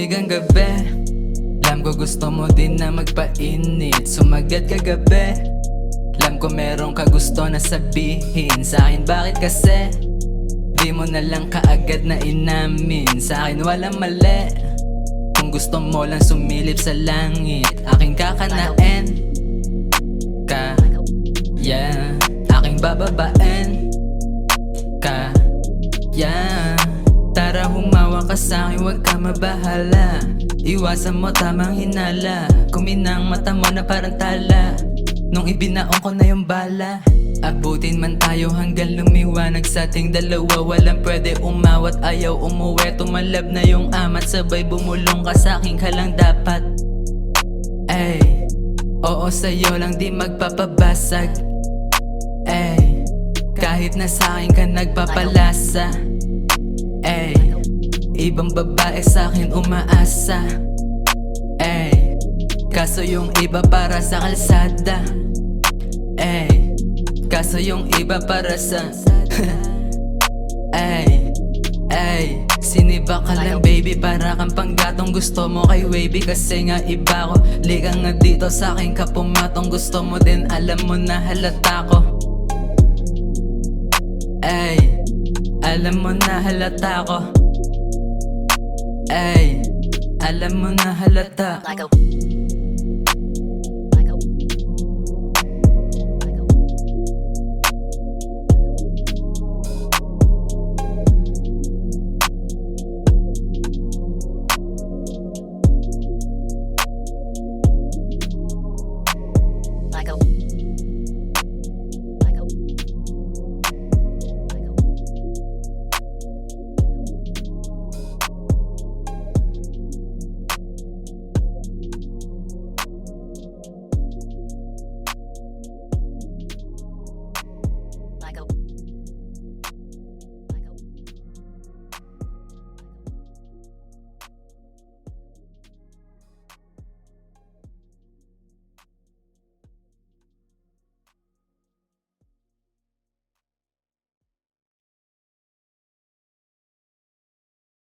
Malamig ang gabi, alam ko gusto mo din na magpainit. Sumagat kagabi, alam ko meron ka gusto na sabihin sa'kin. Bakit kasi di mo na lang kaagad na inamin? Sa'kin walang mali, kung gusto mo lang sumilip sa langit. Aking kakanain ka, yeah. Aking bababain ka, yeah. Tara humawa ka sa'kin, huwag ka mabahala. Iwasan mo tamang hinala, kuminang mata mo na parang tala nung ibinaon ko na yung bala. Abutin man tayo hanggang lumiwanag sa ating dalawa. Walang pwede umawat, ayaw umuwi. Tumalab na yung amat, sabay bumulong ka sa'kin, ka lang dapat. Ay, oo sa'yo lang di magpapabasag. Ay, kahit na sa'kin ka nagpapalasa. Ay, ibang babae sa'kin umaasa. Ay, kaso yung iba para sa kalsada. Ay, kaso yung iba para sa ay, siniba ka lang baby, para kang panggatong. Gusto mo kay wavy kasi nga iba ko. Liga nga dito sa'kin ka pumatong. Gusto mo din, alam mo na halata ko. Ay, alam mo na halata ko. Ay, alam mo na halata ko.